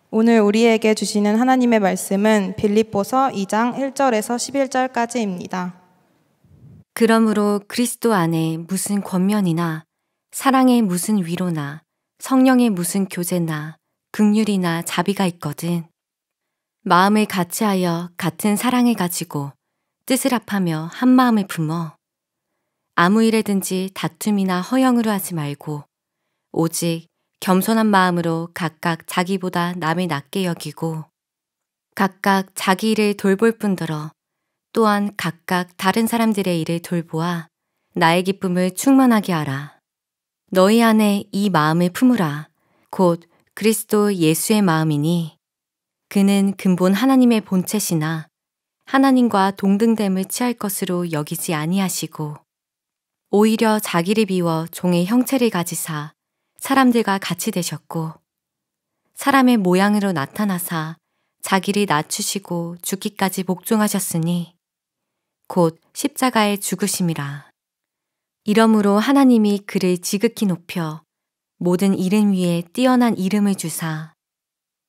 오늘 우리에게 주시는 하나님의 말씀은 빌립보서 2장 1절에서 11절까지입니다. 그러므로 그리스도 안에 무슨 권면이나 사랑의 무슨 위로나 성령의 무슨 교제나 긍휼이나 자비가 있거든 마음을 같이하여 같은 사랑을 가지고 뜻을 합하며 한 마음을 품어 아무 일에든지 다툼이나 허영으로 하지 말고 오직 겸손한 마음으로 각각 자기보다 남을 낮게 여기고 각각 자기 일을 돌볼 뿐더러 또한 각각 다른 사람들의 일을 돌보아 나의 기쁨을 충만하게 하라. 너희 안에 이 마음을 품으라. 곧 그리스도 예수의 마음이니 그는 근본 하나님의 본체시나 하나님과 동등됨을 취할 것으로 여기지 아니하시고 오히려 자기를 비워 종의 형체를 가지사 사람들과 같이 되셨고 사람의 모양으로 나타나사 자기를 낮추시고 죽기까지 복종하셨으니 곧 십자가에 죽으심이라. 이러므로 하나님이 그를 지극히 높여 모든 이름 위에 뛰어난 이름을 주사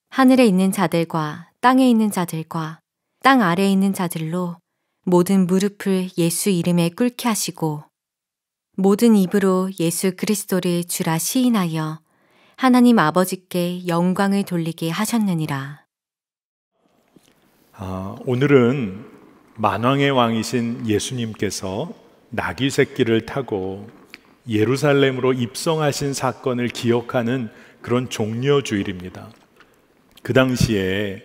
하늘에 있는 자들과 땅에 있는 자들과 땅 아래에 있는 자들로 모든 무릎을 예수 이름에 꿇게 하시고 모든 입으로 예수 그리스도를 주라 시인하여 하나님 아버지께 영광을 돌리게 하셨느니라. 오늘은 만왕의 왕이신 예수님께서 나귀 새끼를 타고 예루살렘으로 입성하신 사건을 기억하는 그런 종려주일입니다. 그 당시에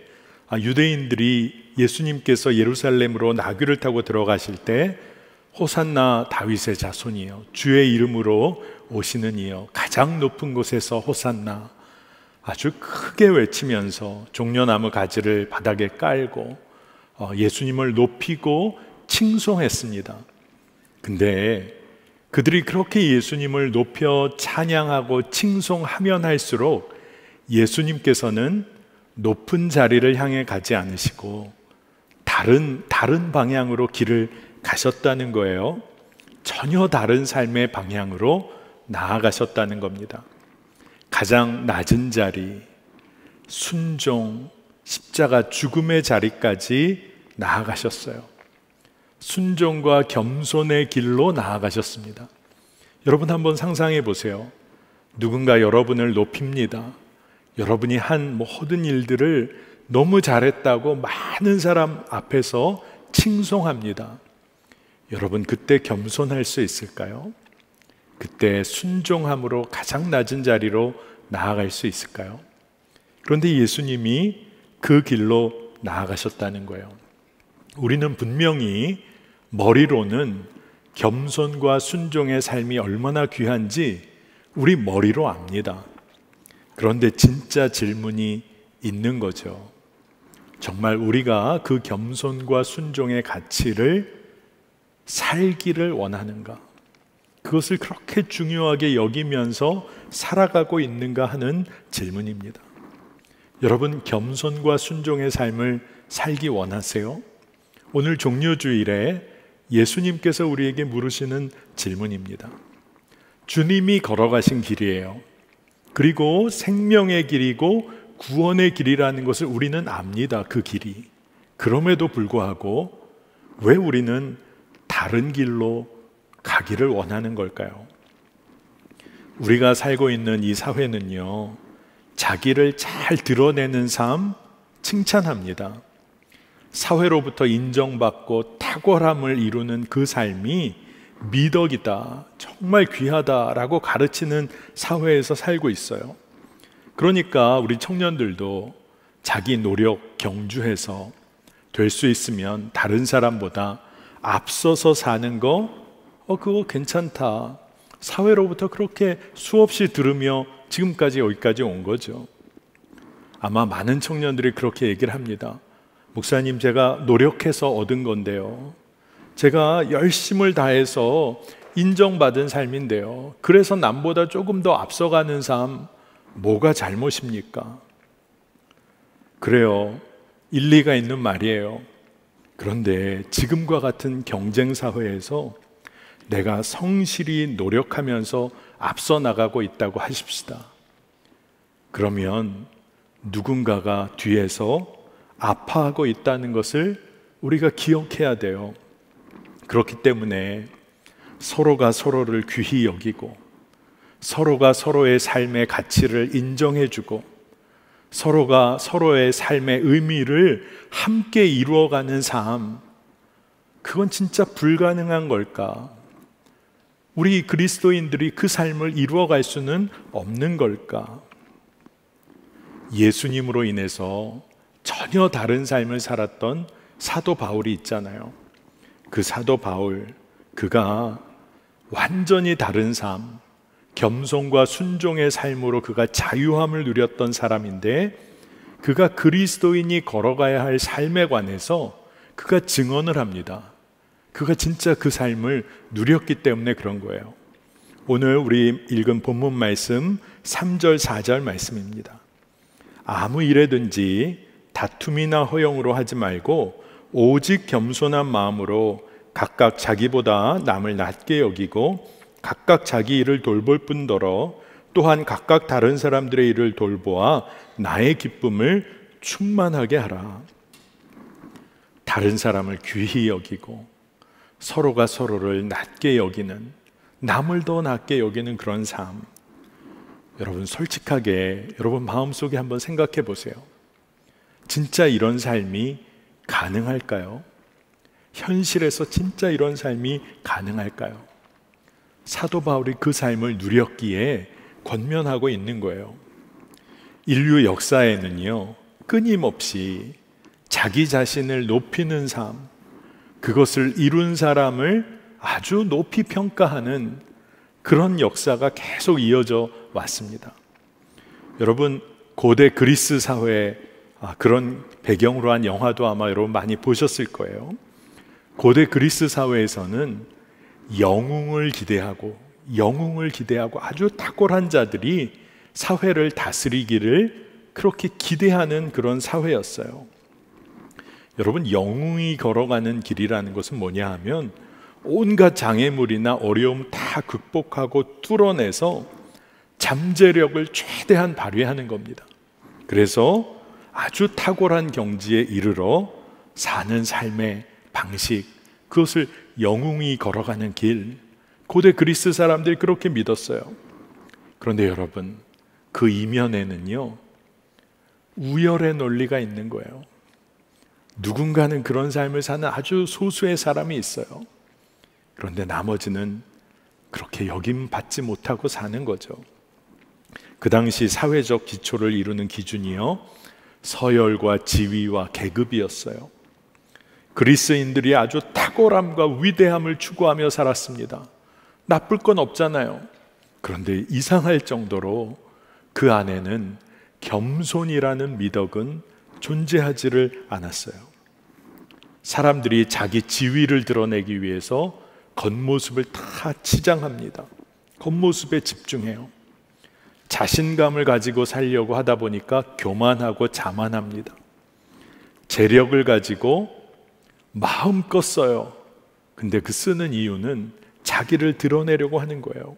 유대인들이 예수님께서 예루살렘으로 나귀를 타고 들어가실 때 호산나 다윗의 자손이여 주의 이름으로 오시는 이여 가장 높은 곳에서 호산나 아주 크게 외치면서 종려나무 가지를 바닥에 깔고 예수님을 높이고 칭송했습니다. 근데 그들이 그렇게 예수님을 높여 찬양하고 칭송하면 할수록 예수님께서는 높은 자리를 향해 가지 않으시고 다른 방향으로 길을 가셨다는 거예요. 전혀 다른 삶의 방향으로 나아가셨다는 겁니다. 가장 낮은 자리, 순종, 십자가 죽음의 자리까지 나아가셨어요. 순종과 겸손의 길로 나아가셨습니다. 여러분 한번 상상해 보세요. 누군가 여러분을 높입니다. 여러분이 한 모든 일들을 너무 잘했다고 많은 사람 앞에서 칭송합니다. 여러분 그때 겸손할 수 있을까요? 그때 순종함으로 가장 낮은 자리로 나아갈 수 있을까요? 그런데 예수님이 그 길로 나아가셨다는 거예요. 우리는 분명히 머리로는 겸손과 순종의 삶이 얼마나 귀한지 우리 머리로 압니다. 그런데 진짜 질문이 있는 거죠. 정말 우리가 그 겸손과 순종의 가치를 살기를 원하는가? 그것을 그렇게 중요하게 여기면서 살아가고 있는가 하는 질문입니다. 여러분 겸손과 순종의 삶을 살기 원하세요? 오늘 종려주일에 예수님께서 우리에게 물으시는 질문입니다. 주님이 걸어가신 길이에요. 그리고 생명의 길이고 구원의 길이라는 것을 우리는 압니다. 그 길이. 그럼에도 불구하고 왜 우리는 다른 길로 가기를 원하는 걸까요? 우리가 살고 있는 이 사회는요, 자기를 잘 드러내는 삶 칭찬합니다. 사회로부터 인정받고 탁월함을 이루는 그 삶이 미덕이다, 정말 귀하다라고 가르치는 사회에서 살고 있어요. 그러니까 우리 청년들도 자기 노력 경주해서 될 수 있으면 다른 사람보다 앞서서 사는 거 그거 괜찮다. 사회로부터 그렇게 수없이 들으며 지금까지 여기까지 온 거죠. 아마 많은 청년들이 그렇게 얘기를 합니다. 목사님, 제가 노력해서 얻은 건데요, 제가 열심을 다해서 인정받은 삶인데요, 그래서 남보다 조금 더 앞서가는 삶, 뭐가 잘못입니까? 그래요, 일리가 있는 말이에요. 그런데 지금과 같은 경쟁 사회에서 내가 성실히 노력하면서 앞서 나가고 있다고 하십시다. 그러면 누군가가 뒤에서 아파하고 있다는 것을 우리가 기억해야 돼요. 그렇기 때문에 서로가 서로를 귀히 여기고, 서로가 서로의 삶의 가치를 인정해주고, 서로가 서로의 삶의 의미를 함께 이루어가는 삶, 그건 진짜 불가능한 걸까? 우리 그리스도인들이 그 삶을 이루어갈 수는 없는 걸까? 예수님으로 인해서 전혀 다른 삶을 살았던 사도 바울이 있잖아요. 그 사도 바울, 그가 완전히 다른 삶, 겸손과 순종의 삶으로 그가 자유함을 누렸던 사람인데, 그가 그리스도인이 걸어가야 할 삶에 관해서 그가 증언을 합니다. 그가 진짜 그 삶을 누렸기 때문에 그런 거예요. 오늘 우리 읽은 본문 말씀 3절 4절 말씀입니다. 아무 일에든지 다툼이나 허용으로 하지 말고 오직 겸손한 마음으로 각각 자기보다 남을 낮게 여기고 각각 자기 일을 돌볼 뿐더러 또한 각각 다른 사람들의 일을 돌보아 나의 기쁨을 충만하게 하라. 다른 사람을 귀히 여기고 서로가 서로를 낮게 여기는, 남을 더 낮게 여기는 그런 삶. 여러분 솔직하게 여러분 마음속에 한번 생각해 보세요. 진짜 이런 삶이 가능할까요? 현실에서 진짜 이런 삶이 가능할까요? 사도 바울이 그 삶을 누렸기에 권면하고 있는 거예요. 인류 역사에는요, 끊임없이 자기 자신을 높이는 삶, 그것을 이룬 사람을 아주 높이 평가하는 그런 역사가 계속 이어져 왔습니다. 여러분 고대 그리스 사회, 그런 배경으로 한 영화도 아마 여러분 많이 보셨을 거예요. 고대 그리스 사회에서는 영웅을 기대하고 아주 탁월한 자들이 사회를 다스리기를 그렇게 기대하는 그런 사회였어요. 여러분 영웅이 걸어가는 길이라는 것은 뭐냐 하면 온갖 장애물이나 어려움 다 극복하고 뚫어내서 잠재력을 최대한 발휘하는 겁니다. 그래서 아주 탁월한 경지에 이르러 사는 삶의 방식, 그것을 영웅이 걸어가는 길, 고대 그리스 사람들이 그렇게 믿었어요. 그런데 여러분 그 이면에는요 우열의 논리가 있는 거예요. 누군가는 그런 삶을 사는 아주 소수의 사람이 있어요. 그런데 나머지는 그렇게 여김받지 못하고 사는 거죠. 그 당시 사회적 기초를 이루는 기준이요 서열과 지위와 계급이었어요. 그리스인들이 아주 탁월함과 위대함을 추구하며 살았습니다. 나쁠 건 없잖아요. 그런데 이상할 정도로 그 안에는 겸손이라는 미덕은 존재하지를 않았어요. 사람들이 자기 지위를 드러내기 위해서 겉모습을 다 치장합니다. 겉모습에 집중해요. 자신감을 가지고 살려고 하다 보니까 교만하고 자만합니다. 재력을 가지고 마음껏 써요. 근데 그 쓰는 이유는 자기를 드러내려고 하는 거예요.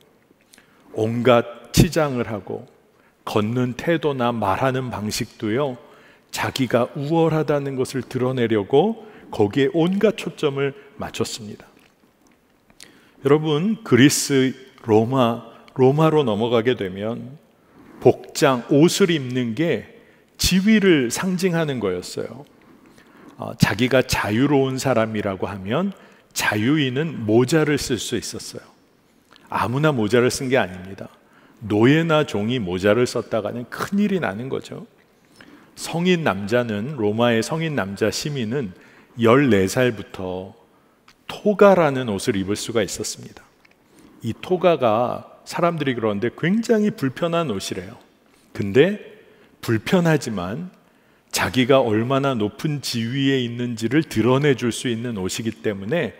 온갖 치장을 하고 걷는 태도나 말하는 방식도요 자기가 우월하다는 것을 드러내려고 거기에 온갖 초점을 맞췄습니다. 여러분 그리스, 로마로 넘어가게 되면 복장, 옷을 입는 게 지위를 상징하는 거였어요. 자기가 자유로운 사람이라고 하면 자유인은 모자를 쓸 수 있었어요. 아무나 모자를 쓴 게 아닙니다. 노예나 종이 모자를 썼다가는 큰일이 나는 거죠. 성인 남자는, 로마의 성인 남자 시민은 14살부터 토가라는 옷을 입을 수가 있었습니다. 이 토가가 사람들이 그러는데 굉장히 불편한 옷이래요. 근데 불편하지만 자기가 얼마나 높은 지위에 있는지를 드러내줄 수 있는 옷이기 때문에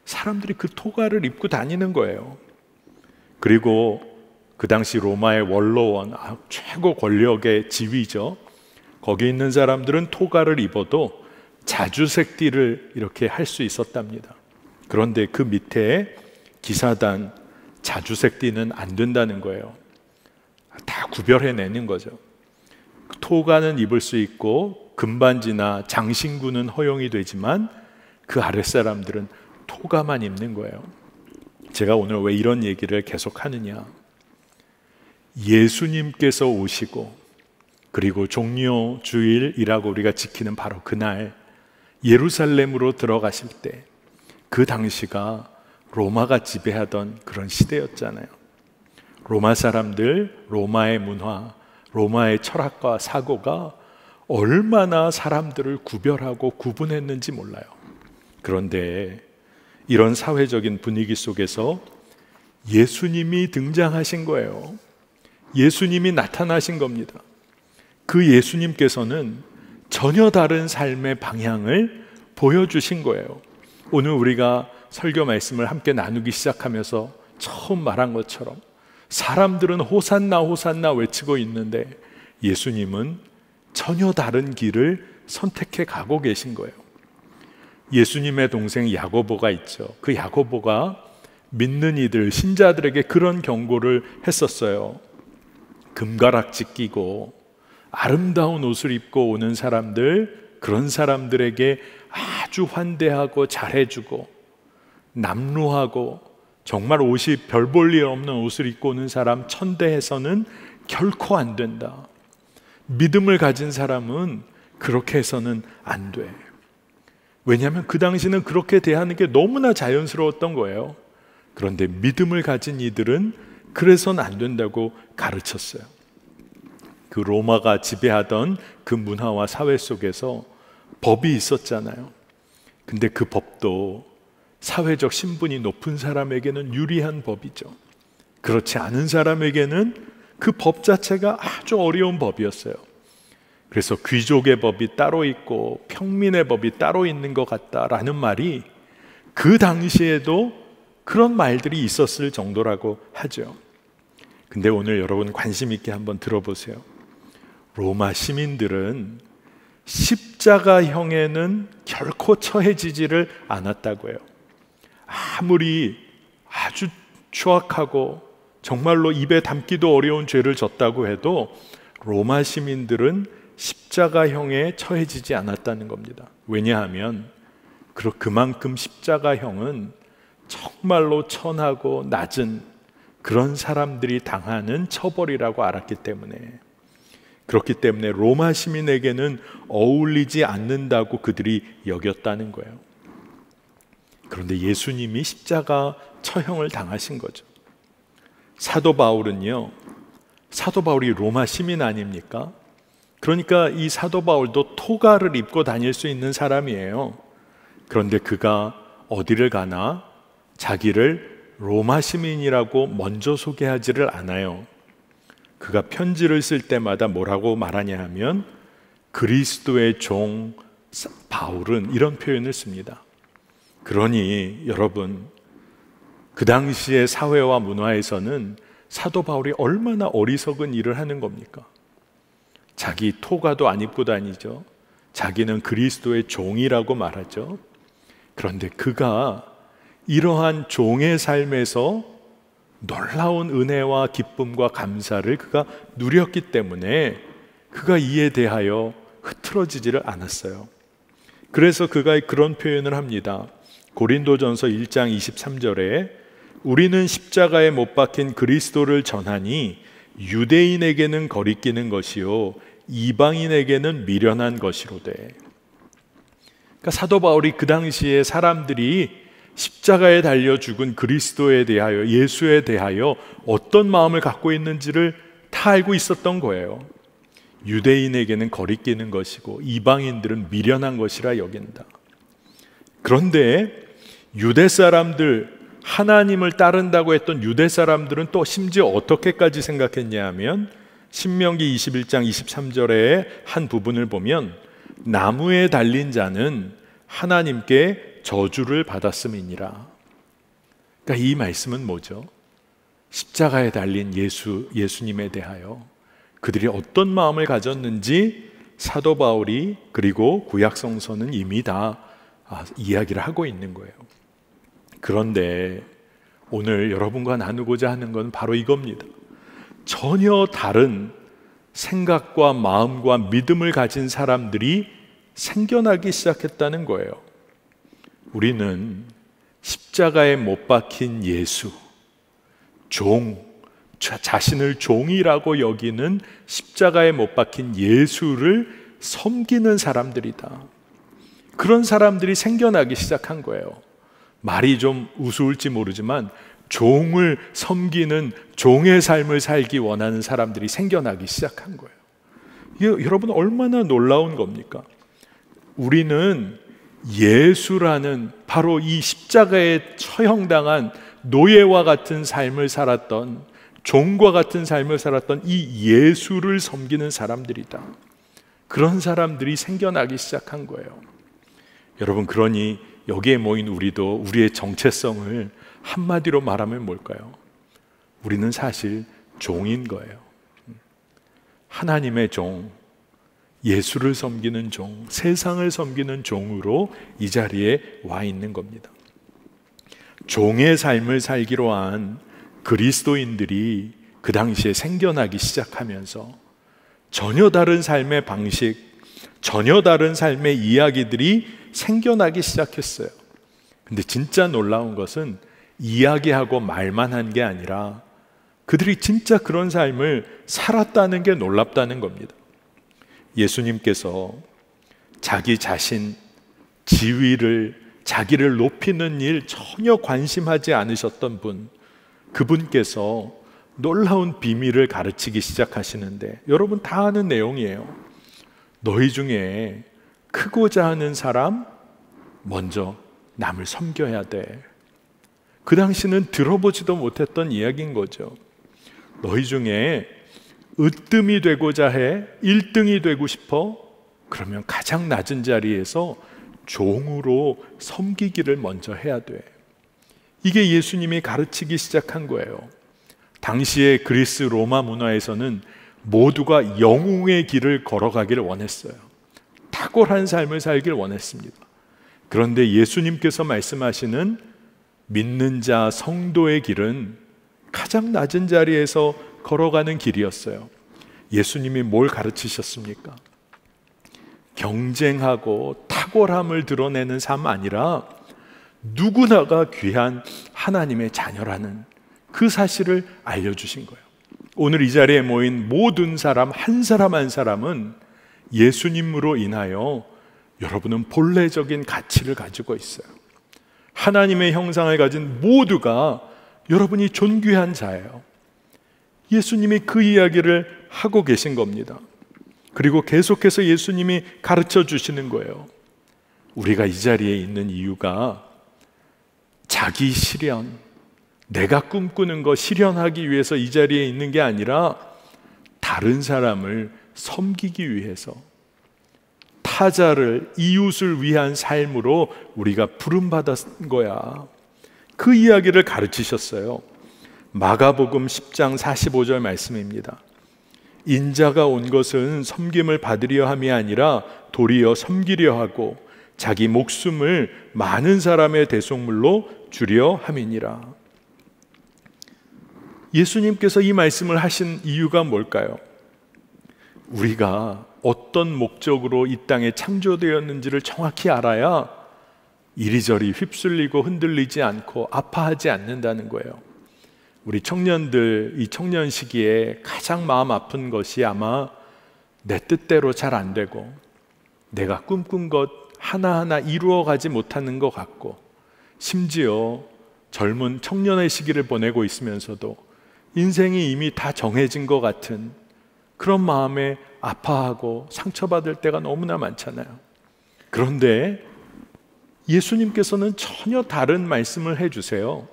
사람들이 그 토가를 입고 다니는 거예요. 그리고 그 당시 로마의 원로원, 최고 권력의 지위죠. 거기 있는 사람들은 토가를 입어도 자주색 띠를 이렇게 할 수 있었답니다. 그런데 그 밑에 기사단, 자주색 띠는 안 된다는 거예요. 다 구별해내는 거죠. 토가는 입을 수 있고 금반지나 장신구는 허용이 되지만 그 아랫사람들은 토가만 입는 거예요. 제가 오늘 왜 이런 얘기를 계속 하느냐, 예수님께서 오시고 그리고 종려 주일이라고 우리가 지키는 바로 그날 예루살렘으로 들어가실 때 그 당시가 로마가 지배하던 그런 시대였잖아요. 로마 사람들, 로마의 문화, 로마의 철학과 사고가 얼마나 사람들을 구별하고 구분했는지 몰라요. 그런데 이런 사회적인 분위기 속에서 예수님이 등장하신 거예요. 예수님이 나타나신 겁니다. 그 예수님께서는 전혀 다른 삶의 방향을 보여주신 거예요. 오늘 우리가 설교 말씀을 함께 나누기 시작하면서 처음 말한 것처럼 사람들은 호산나 호산나 외치고 있는데 예수님은 전혀 다른 길을 선택해 가고 계신 거예요. 예수님의 동생 야고보가 있죠. 그 야고보가 믿는 이들, 신자들에게 그런 경고를 했었어요. 금가락지 끼고 아름다운 옷을 입고 오는 사람들, 그런 사람들에게 아주 환대하고 잘해주고 남루하고 정말 옷이 별 볼 일 없는 옷을 입고 오는 사람 천대해서는 결코 안 된다. 믿음을 가진 사람은 그렇게 해서는 안 돼. 왜냐하면 그 당시는 그렇게 대하는 게 너무나 자연스러웠던 거예요. 그런데 믿음을 가진 이들은 그래서는 안 된다고 가르쳤어요. 그 로마가 지배하던 그 문화와 사회 속에서 법이 있었잖아요. 근데 그 법도 사회적 신분이 높은 사람에게는 유리한 법이죠. 그렇지 않은 사람에게는 그 법 자체가 아주 어려운 법이었어요. 그래서 귀족의 법이 따로 있고 평민의 법이 따로 있는 것 같다라는 말이 그 당시에도 그런 말들이 있었을 정도라고 하죠. 근데 오늘 여러분 관심 있게 한번 들어보세요. 로마 시민들은 십자가형에는 결코 처해지지를 않았다고 해요. 아무리 아주 추악하고 정말로 입에 담기도 어려운 죄를 졌다고 해도 로마 시민들은 십자가형에 처해지지 않았다는 겁니다. 왜냐하면 그만큼 십자가형은 정말로 천하고 낮은 그런 사람들이 당하는 처벌이라고 알았기 때문에, 그렇기 때문에 로마 시민에게는 어울리지 않는다고 그들이 여겼다는 거예요. 그런데 예수님이 십자가 처형을 당하신 거죠. 사도 바울은요, 사도 바울이 로마 시민 아닙니까? 그러니까 이 사도 바울도 토가를 입고 다닐 수 있는 사람이에요. 그런데 그가 어디를 가나 자기를 로마 시민이라고 먼저 소개하지를 않아요. 그가 편지를 쓸 때마다 뭐라고 말하냐 하면 그리스도의 종 바울은 이런 표현을 씁니다. 그러니 여러분, 그 당시의 사회와 문화에서는 사도 바울이 얼마나 어리석은 일을 하는 겁니까? 자기 토가도 안 입고 다니죠. 자기는 그리스도의 종이라고 말하죠. 그런데 그가 이러한 종의 삶에서 놀라운 은혜와 기쁨과 감사를 그가 누렸기 때문에 그가 이에 대하여 흐트러지지를 않았어요. 그래서 그가 그런 표현을 합니다. 고린도전서 1장 23절에 우리는 십자가에 못 박힌 그리스도를 전하니 유대인에게는 거리끼는 것이요 이방인에게는 미련한 것이로되. 그러니까 사도 바울이 그 당시에 사람들이 십자가에 달려 죽은 그리스도에 대하여, 예수에 대하여 어떤 마음을 갖고 있는지를 다 알고 있었던 거예요. 유대인에게는 거리끼는 것이고 이방인들은 미련한 것이라 여긴다. 그런데 유대 사람들, 하나님을 따른다고 했던 유대 사람들은 또 심지어 어떻게까지 생각했냐 하면 신명기 21장 23절의 한 부분을 보면 나무에 달린 자는 하나님께 저주를 받았음이니라. 그러니까 이 말씀은 뭐죠? 십자가에 달린 예수님에 대하여 그들이 어떤 마음을 가졌는지 사도 바울이 그리고 구약성서는 이미 다 이야기를 하고 있는 거예요. 그런데 오늘 여러분과 나누고자 하는 건 바로 이겁니다. 전혀 다른 생각과 마음과 믿음을 가진 사람들이 생겨나기 시작했다는 거예요. 우리는 십자가에 못 박힌 예수, 자신을 종이라고 여기는 십자가에 못 박힌 예수를 섬기는 사람들이다. 그런 사람들이 생겨나기 시작한 거예요. 말이 좀 우스울지 모르지만 종을 섬기는 종의 삶을 살기 원하는 사람들이 생겨나기 시작한 거예요. 이게 여러분 얼마나 놀라운 겁니까? 우리는 예수라는 바로 이 십자가에 처형당한 노예와 같은 삶을 살았던, 종과 같은 삶을 살았던 이 예수를 섬기는 사람들이다. 그런 사람들이 생겨나기 시작한 거예요. 여러분, 그러니 여기에 모인 우리도 우리의 정체성을 한마디로 말하면 뭘까요? 우리는 사실 종인 거예요. 하나님의 종, 예수를 섬기는 종, 세상을 섬기는 종으로 이 자리에 와 있는 겁니다. 종의 삶을 살기로 한 그리스도인들이 그 당시에 생겨나기 시작하면서 전혀 다른 삶의 방식, 전혀 다른 삶의 이야기들이 생겨나기 시작했어요. 근데 진짜 놀라운 것은 이야기하고 말만 한 게 아니라 그들이 진짜 그런 삶을 살았다는 게 놀랍다는 겁니다. 예수님께서 자기 자신, 지위를, 자기를 높이는 일 전혀 관심하지 않으셨던 분, 그분께서 놀라운 비밀을 가르치기 시작하시는데, 여러분 다 아는 내용이에요. 너희 중에 크고자 하는 사람 먼저 남을 섬겨야 돼. 그 당시는 들어보지도 못했던 이야기인 거죠. 너희 중에 으뜸이 되고자 해, 1등이 되고 싶어? 그러면 가장 낮은 자리에서 종으로 섬기기를 먼저 해야 돼. 이게 예수님이 가르치기 시작한 거예요. 당시의 그리스 로마 문화에서는 모두가 영웅의 길을 걸어가기를 원했어요. 탁월한 삶을 살길 원했습니다. 그런데 예수님께서 말씀하시는 믿는 자 성도의 길은 가장 낮은 자리에서 걸어가는 길이었어요. 예수님이 뭘 가르치셨습니까? 경쟁하고 탁월함을 드러내는 삶 아니라 누구나가 귀한 하나님의 자녀라는 그 사실을 알려주신 거예요. 오늘 이 자리에 모인 모든 사람 한 사람 한 사람은 예수님으로 인하여 여러분은 본래적인 가치를 가지고 있어요. 하나님의 형상을 가진 모두가 여러분이 존귀한 자예요. 예수님이 그 이야기를 하고 계신 겁니다. 그리고 계속해서 예수님이 가르쳐 주시는 거예요. 우리가 이 자리에 있는 이유가 자기 실현, 내가 꿈꾸는 거 실현하기 위해서 이 자리에 있는 게 아니라 다른 사람을 섬기기 위해서, 타자를, 이웃을 위한 삶으로 우리가 부름받은 거야. 그 이야기를 가르치셨어요. 마가복음 10장 45절 말씀입니다. 인자가 온 것은 섬김을 받으려 함이 아니라 도리어 섬기려 하고 자기 목숨을 많은 사람의 대속물로 주려 함이니라. 예수님께서 이 말씀을 하신 이유가 뭘까요? 우리가 어떤 목적으로 이 땅에 창조되었는지를 정확히 알아야 이리저리 휩쓸리고 흔들리지 않고 아파하지 않는다는 거예요. 우리 청년들, 이 청년 시기에 가장 마음 아픈 것이 아마 내 뜻대로 잘 안 되고 내가 꿈꾼 것 하나하나 이루어가지 못하는 것 같고, 심지어 젊은 청년의 시기를 보내고 있으면서도 인생이 이미 다 정해진 것 같은 그런 마음에 아파하고 상처받을 때가 너무나 많잖아요. 그런데 예수님께서는 전혀 다른 말씀을 해주세요.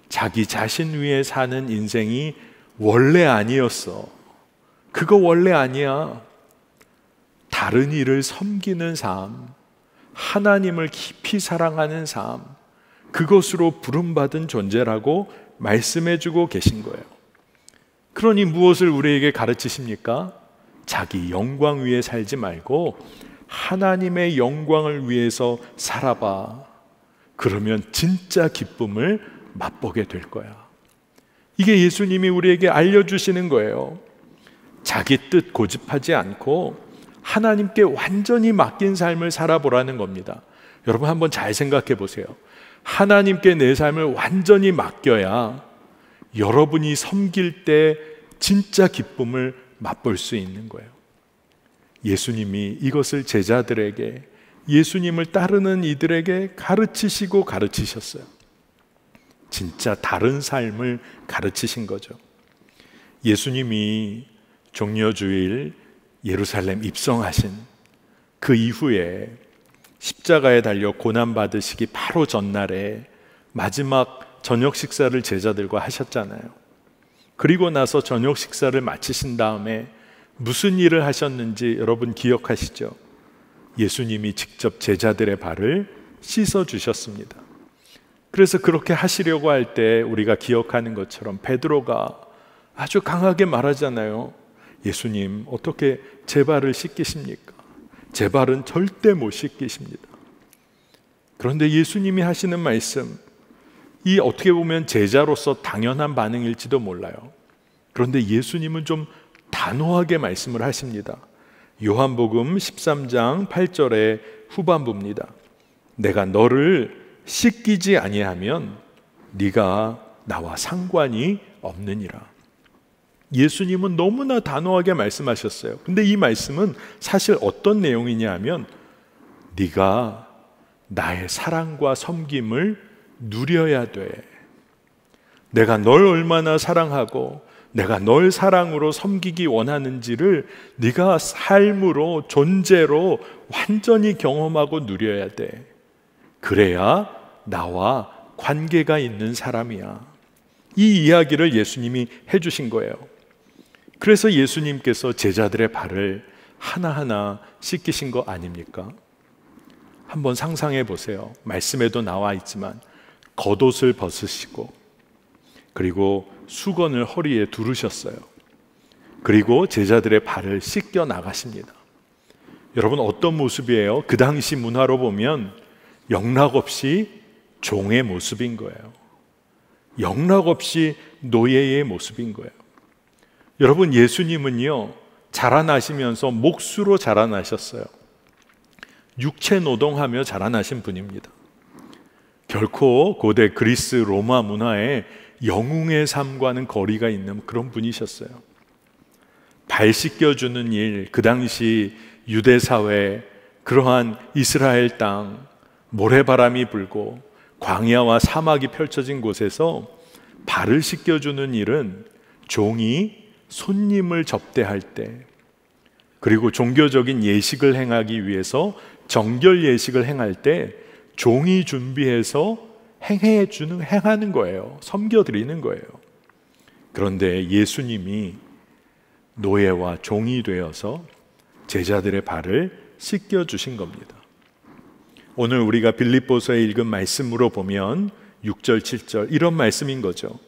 자기 자신 위에 사는 인생이 원래 아니었어. 그거 원래 아니야. 다른 이를 섬기는 삶, 하나님을 깊이 사랑하는 삶, 그것으로 부름받은 존재라고 말씀해주고 계신 거예요. 그러니 무엇을 우리에게 가르치십니까? 자기 영광 위에 살지 말고 하나님의 영광을 위해서 살아봐. 그러면 진짜 기쁨을 맛보게 될 거야. 이게 예수님이 우리에게 알려주시는 거예요. 자기 뜻 고집하지 않고 하나님께 완전히 맡긴 삶을 살아보라는 겁니다. 여러분 한번 잘 생각해 보세요. 하나님께 내 삶을 완전히 맡겨야 여러분이 섬길 때 진짜 기쁨을 맛볼 수 있는 거예요. 예수님이 이것을 제자들에게, 예수님을 따르는 이들에게 가르치시고 가르치셨어요. 진짜 다른 삶을 가르치신 거죠. 예수님이 종려주일 예루살렘 입성하신 그 이후에 십자가에 달려 고난받으시기 바로 전날에 마지막 저녁 식사를 제자들과 하셨잖아요. 그리고 나서 저녁 식사를 마치신 다음에 무슨 일을 하셨는지 여러분 기억하시죠? 예수님이 직접 제자들의 발을 씻어 주셨습니다. 그래서 그렇게 하시려고 할 때 우리가 기억하는 것처럼 베드로가 아주 강하게 말하잖아요. 예수님, 어떻게 제 발을 씻기십니까? 제 발은 절대 못 씻기십니다. 그런데 예수님이 하시는 말씀, 이 어떻게 보면 제자로서 당연한 반응일지도 몰라요. 그런데 예수님은 좀 단호하게 말씀을 하십니다. 요한복음 13장 8절의 후반부입니다. 내가 너를 씻기지 아니하면 네가 나와 상관이 없느니라. 예수님은 너무나 단호하게 말씀하셨어요. 근데 이 말씀은 사실 어떤 내용이냐 하면 네가 나의 사랑과 섬김을 누려야 돼. 내가 널 얼마나 사랑하고 내가 널 사랑으로 섬기기 원하는지를 네가 삶으로, 존재로 완전히 경험하고 누려야 돼. 그래야 나와 관계가 있는 사람이야. 이 이야기를 예수님이 해주신 거예요. 그래서 예수님께서 제자들의 발을 하나하나 씻기신 거 아닙니까? 한번 상상해 보세요. 말씀에도 나와 있지만 겉옷을 벗으시고 그리고 수건을 허리에 두르셨어요. 그리고 제자들의 발을 씻겨 나가십니다. 여러분 어떤 모습이에요? 그 당시 문화로 보면 영락없이 종의 모습인 거예요. 영락없이 노예의 모습인 거예요. 여러분 예수님은요 자라나시면서 목수로 자라나셨어요. 육체 노동하며 자라나신 분입니다. 결코 고대 그리스 로마 문화에 영웅의 삶과는 거리가 있는 그런 분이셨어요. 발 씻겨주는 일, 그 당시 유대 사회, 그러한 이스라엘 땅, 모래바람이 불고 광야와 사막이 펼쳐진 곳에서 발을 씻겨주는 일은 종이 손님을 접대할 때, 그리고 종교적인 예식을 행하기 위해서 정결 예식을 행할 때 종이 준비해서 행하는 거예요. 섬겨드리는 거예요. 그런데 예수님이 노예와 종이 되어서 제자들의 발을 씻겨주신 겁니다. 오늘 우리가 빌립보서에 읽은 말씀으로 보면 6절, 7절 이런 말씀인 거죠.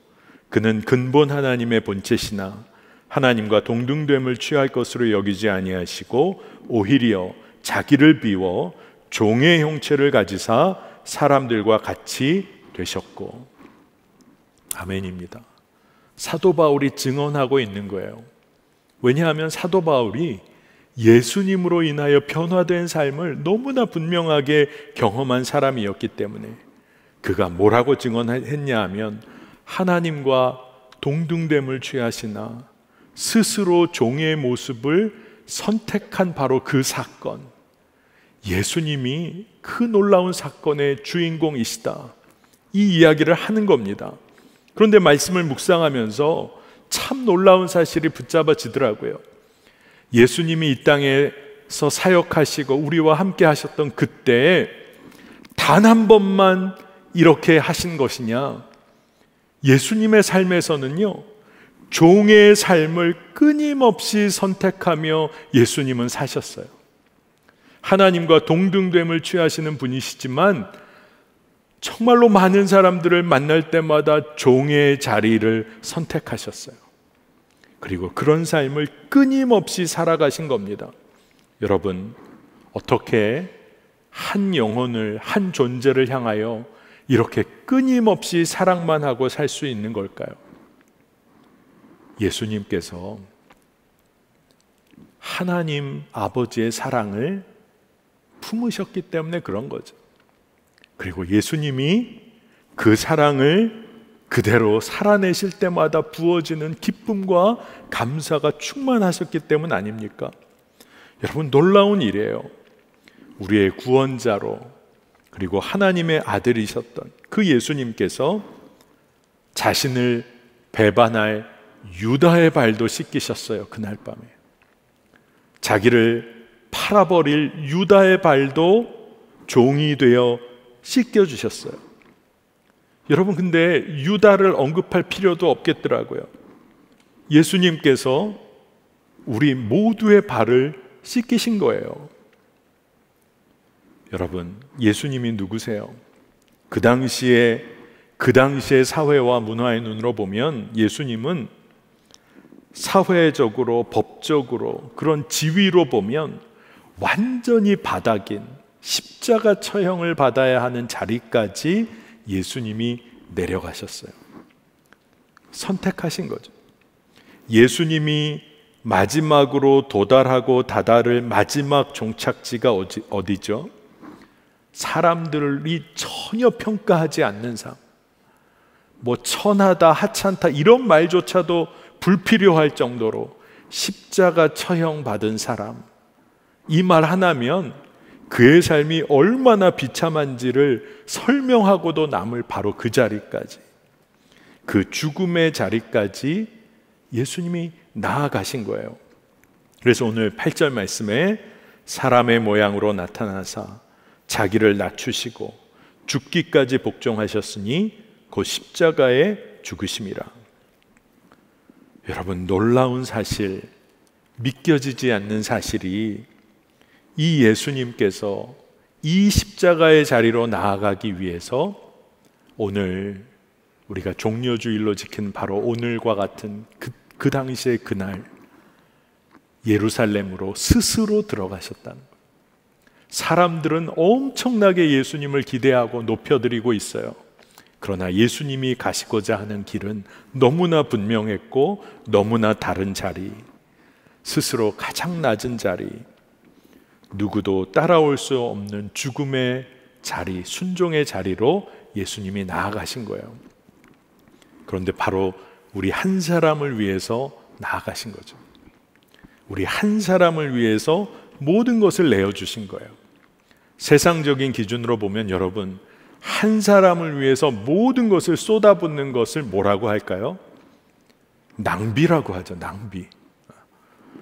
그는 근본 하나님의 본체시나 하나님과 동등됨을 취할 것으로 여기지 아니하시고 오히려 자기를 비워 종의 형체를 가지사 사람들과 같이 되셨고. 아멘입니다. 사도 바울이 증언하고 있는 거예요. 왜냐하면 사도 바울이 예수님으로 인하여 변화된 삶을 너무나 분명하게 경험한 사람이었기 때문에 그가 뭐라고 증언했냐 하면 하나님과 동등됨을 취하시나 스스로 종의 모습을 선택한 바로 그 사건, 예수님이 그 놀라운 사건의 주인공이시다, 이 이야기를 하는 겁니다. 그런데 말씀을 묵상하면서 참 놀라운 사실이 붙잡아지더라고요. 예수님이 이 땅에서 사역하시고 우리와 함께 하셨던 그때에 단 한 번만 이렇게 하신 것이냐? 예수님의 삶에서는요 종의 삶을 끊임없이 선택하며 예수님은 사셨어요. 하나님과 동등됨을 취하시는 분이시지만 정말로 많은 사람들을 만날 때마다 종의 자리를 선택하셨어요. 그리고 그런 삶을 끊임없이 살아가신 겁니다. 여러분, 어떻게 한 영혼을, 한 존재를 향하여 이렇게 끊임없이 사랑만 하고 살 수 있는 걸까요? 예수님께서 하나님 아버지의 사랑을 품으셨기 때문에 그런 거죠. 그리고 예수님이 그 사랑을 그대로 살아내실 때마다 부어지는 기쁨과 감사가 충만하셨기 때문 아닙니까? 여러분, 놀라운 일이에요. 우리의 구원자로, 그리고 하나님의 아들이셨던 그 예수님께서 자신을 배반할 유다의 발도 씻기셨어요. 그날 밤에 자기를 팔아버릴 유다의 발도 종이 되어 씻겨주셨어요. 여러분, 근데 유다를 언급할 필요도 없겠더라고요. 예수님께서 우리 모두의 발을 씻기신 거예요. 여러분, 예수님이 누구세요? 그 당시의 사회와 문화의 눈으로 보면 예수님은 사회적으로, 법적으로, 그런 지위로 보면 완전히 바닥인 십자가 처형을 받아야 하는 자리까지 예수님이 내려가셨어요. 선택하신 거죠. 예수님이 마지막으로 도달하고 다다를 마지막 종착지가 어디죠? 사람들이 전혀 평가하지 않는 삶, 뭐 천하다 하찮다 이런 말조차도 불필요할 정도로 십자가 처형 받은 사람, 이 말 하나면 그의 삶이 얼마나 비참한지를 설명하고도 남을 바로 그 자리까지, 그 죽음의 자리까지 예수님이 나아가신 거예요. 그래서 오늘 8절 말씀에 사람의 모양으로 나타나사 자기를 낮추시고 죽기까지 복종하셨으니 곧 십자가에 죽으심이라. 여러분, 놀라운 사실, 믿겨지지 않는 사실이 이 예수님께서 이 십자가의 자리로 나아가기 위해서 오늘 우리가 종려주일로 지킨 바로 오늘과 같은 그 당시의 그날 예루살렘으로 스스로 들어가셨다는 거예요. 사람들은 엄청나게 예수님을 기대하고 높여드리고 있어요. 그러나 예수님이 가시고자 하는 길은 너무나 분명했고 너무나 다른 자리, 스스로 가장 낮은 자리, 누구도 따라올 수 없는 죽음의 자리, 순종의 자리로 예수님이 나아가신 거예요. 그런데 바로 우리 한 사람을 위해서 나아가신 거죠. 우리 한 사람을 위해서 모든 것을 내어주신 거예요. 세상적인 기준으로 보면 여러분, 한 사람을 위해서 모든 것을 쏟아붓는 것을 뭐라고 할까요? 낭비라고 하죠. 낭비.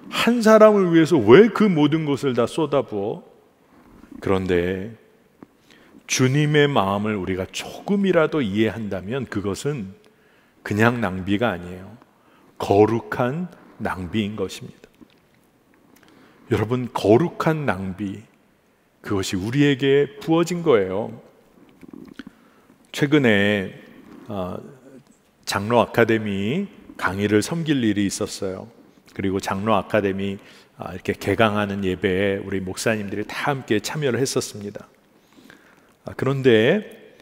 한 사람을 위해서 왜 그 모든 것을 다 쏟아부어? 그런데 주님의 마음을 우리가 조금이라도 이해한다면 그것은 그냥 낭비가 아니에요. 거룩한 낭비인 것입니다. 여러분, 거룩한 낭비, 그것이 우리에게 부어진 거예요. 최근에 장로 아카데미 강의를 섬길 일이 있었어요. 그리고 장로 아카데미 이렇게 개강하는 예배에 우리 목사님들이 다 함께 참여를 했었습니다. 그런데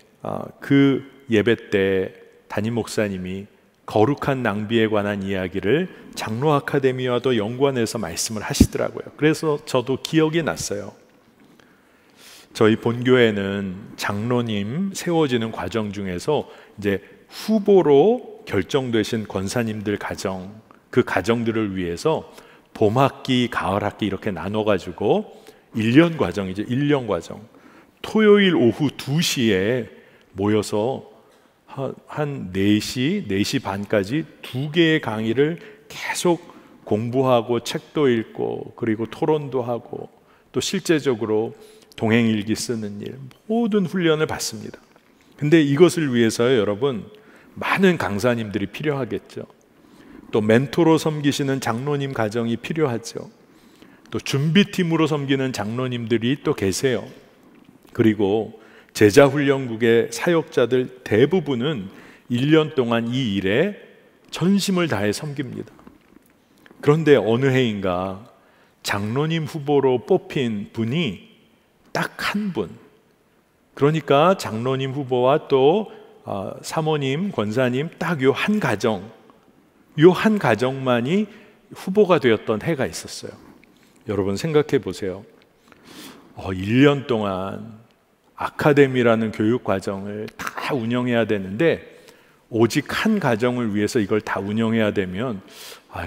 그 예배 때 담임 목사님이 거룩한 낭비에 관한 이야기를 장로 아카데미와도 연관해서 말씀을 하시더라고요. 그래서 저도 기억이 났어요. 저희 본교회는 장로님 세워지는 과정 중에서 이제 후보로 결정되신 권사님들 가정, 그 가정들을 위해서 봄학기, 가을학기 이렇게 나눠가지고 1년 과정이죠. 1년 과정. 토요일 오후 2시에 모여서 한 4시, 4시 반까지 2개의 강의를 계속 공부하고 책도 읽고 그리고 토론도 하고 또 실제적으로 동행일기 쓰는 일, 모든 훈련을 받습니다. 근데 이것을 위해서요, 여러분, 많은 강사님들이 필요하겠죠. 또 멘토로 섬기시는 장로님 가정이 필요하죠. 또 준비팀으로 섬기는 장로님들이 또 계세요. 그리고 제자훈련국의 사역자들 대부분은 1년 동안 이 일에 전심을 다해 섬깁니다. 그런데 어느 해인가 장로님 후보로 뽑힌 분이 딱 한 분, 그러니까 장로님 후보와 또 사모님, 권사님 딱 요 한 가정, 요 한 가정만이 후보가 되었던 해가 있었어요. 여러분 생각해 보세요. 1년 동안 아카데미라는 교육 과정을 다 운영해야 되는데 오직 한 가정을 위해서 이걸 다 운영해야 되면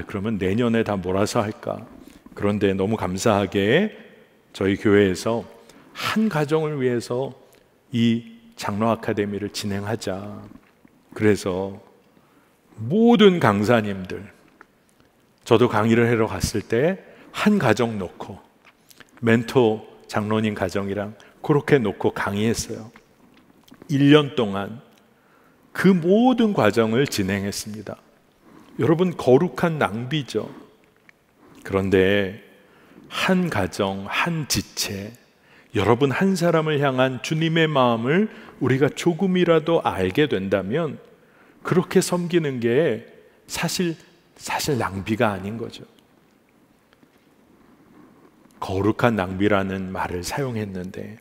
그러면 내년에 다 몰아서 할까? 그런데 너무 감사하게 저희 교회에서 한 가정을 위해서 이 장로 아카데미를 진행하자. 그래서 모든 강사님들, 저도 강의를 하러 갔을 때 한 가정 놓고 멘토 장로님 가정이랑 그렇게 놓고 강의했어요. 1년 동안 그 모든 과정을 진행했습니다. 여러분, 거룩한 낭비죠. 그런데 한 가정, 한 지체, 여러분 한 사람을 향한 주님의 마음을 우리가 조금이라도 알게 된다면 그렇게 섬기는 게 사실 낭비가 아닌 거죠. 거룩한 낭비라는 말을 사용했는데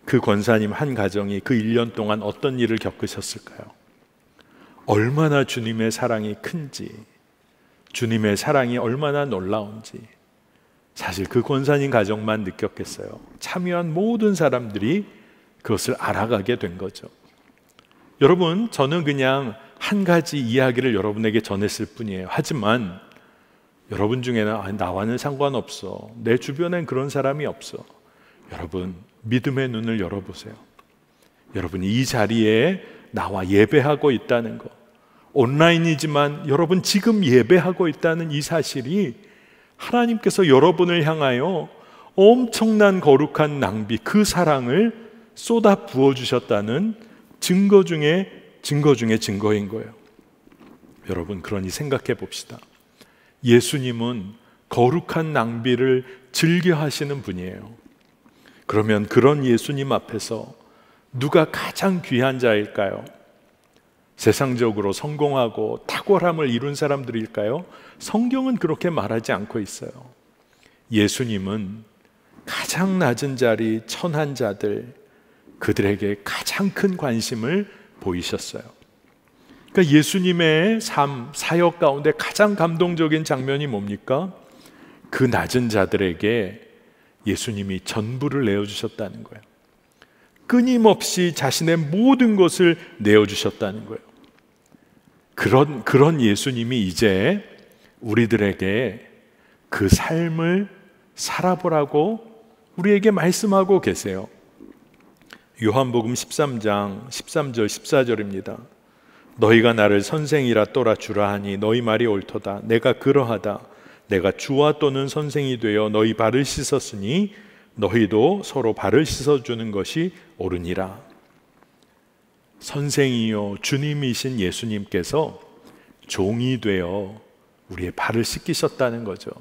그 권사님 한 가정이 그 1년 동안 어떤 일을 겪으셨을까요? 얼마나 주님의 사랑이 큰지, 주님의 사랑이 얼마나 놀라운지 사실 그 권사님 가정만 느꼈겠어요. 참여한 모든 사람들이 그것을 알아가게 된 거죠. 여러분, 저는 그냥 한 가지 이야기를 여러분에게 전했을 뿐이에요. 하지만 여러분 중에는 나와는 상관없어, 내 주변엔 그런 사람이 없어. 여러분, 믿음의 눈을 열어보세요. 여러분이 이 자리에 나와 예배하고 있다는 것, 온라인이지만 여러분 지금 예배하고 있다는 이 사실이 하나님께서 여러분을 향하여 엄청난 거룩한 낭비, 그 사랑을 쏟아 부어주셨다는 증거 중에 증거인 거예요. 여러분, 그러니 생각해 봅시다. 예수님은 거룩한 낭비를 즐겨 하시는 분이에요. 그러면 그런 예수님 앞에서 누가 가장 귀한 자일까요? 세상적으로 성공하고 탁월함을 이룬 사람들일까요? 성경은 그렇게 말하지 않고 있어요. 예수님은 가장 낮은 자리, 천한 자들, 그들에게 가장 큰 관심을 보이셨어요. 그러니까 예수님의 삶, 사역 가운데 가장 감동적인 장면이 뭡니까? 그 낮은 자들에게 예수님이 전부를 내어주셨다는 거예요. 끊임없이 자신의 모든 것을 내어주셨다는 거예요. 그런 예수님이 이제 우리들에게 그 삶을 살아보라고 우리에게 말씀하고 계세요. 요한복음 13장 13절 14절입니다. 너희가 나를 선생이라 또라 주라 하니 너희 말이 옳도다. 내가 그러하다. 내가 주와 또는 선생이 되어 너희 발을 씻었으니 너희도 서로 발을 씻어주는 것이 옳으니라. 선생이요 주님이신 예수님께서 종이 되어 우리의 발을 씻기셨다는 거죠.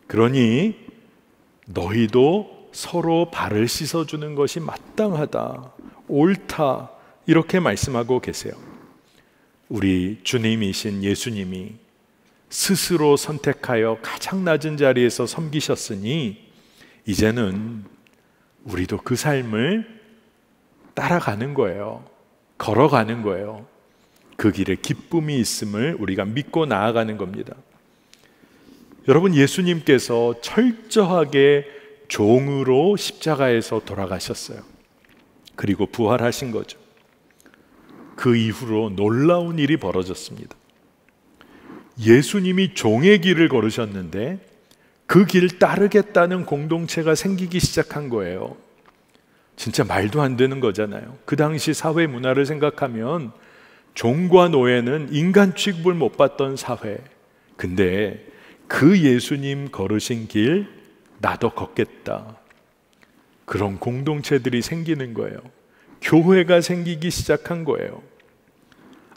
그러니 너희도 서로 발을 씻어주는 것이 마땅하다, 옳다, 이렇게 말씀하고 계세요. 우리 주님이신 예수님이 스스로 선택하여 가장 낮은 자리에서 섬기셨으니 이제는 우리도 그 삶을 따라가는 거예요. 걸어가는 거예요. 그 길에 기쁨이 있음을 우리가 믿고 나아가는 겁니다. 여러분, 예수님께서 철저하게 종으로 십자가에서 돌아가셨어요. 그리고 부활하신 거죠. 그 이후로 놀라운 일이 벌어졌습니다. 예수님이 종의 길을 걸으셨는데 그 길 따르겠다는 공동체가 생기기 시작한 거예요. 진짜 말도 안 되는 거잖아요. 그 당시 사회 문화를 생각하면 종과 노예는 인간 취급을 못 받던 사회. 근데 그 예수님 걸으신 길 나도 걷겠다. 그런 공동체들이 생기는 거예요. 교회가 생기기 시작한 거예요.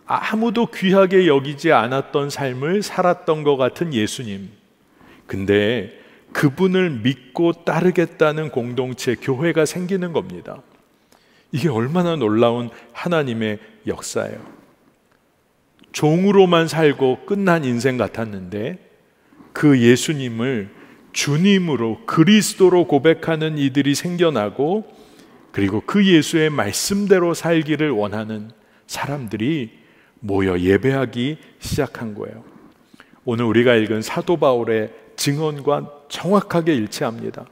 아무도 귀하게 여기지 않았던 삶을 살았던 것 같은 예수님. 근데 그분을 믿고 따르겠다는 공동체, 교회가 생기는 겁니다. 이게 얼마나 놀라운 하나님의 역사예요. 종으로만 살고 끝난 인생 같았는데 그 예수님을 주님으로, 그리스도로 고백하는 이들이 생겨나고, 그리고 그 예수의 말씀대로 살기를 원하는 사람들이 모여 예배하기 시작한 거예요. 오늘 우리가 읽은 사도 바울의 증언과 정확하게 일치합니다.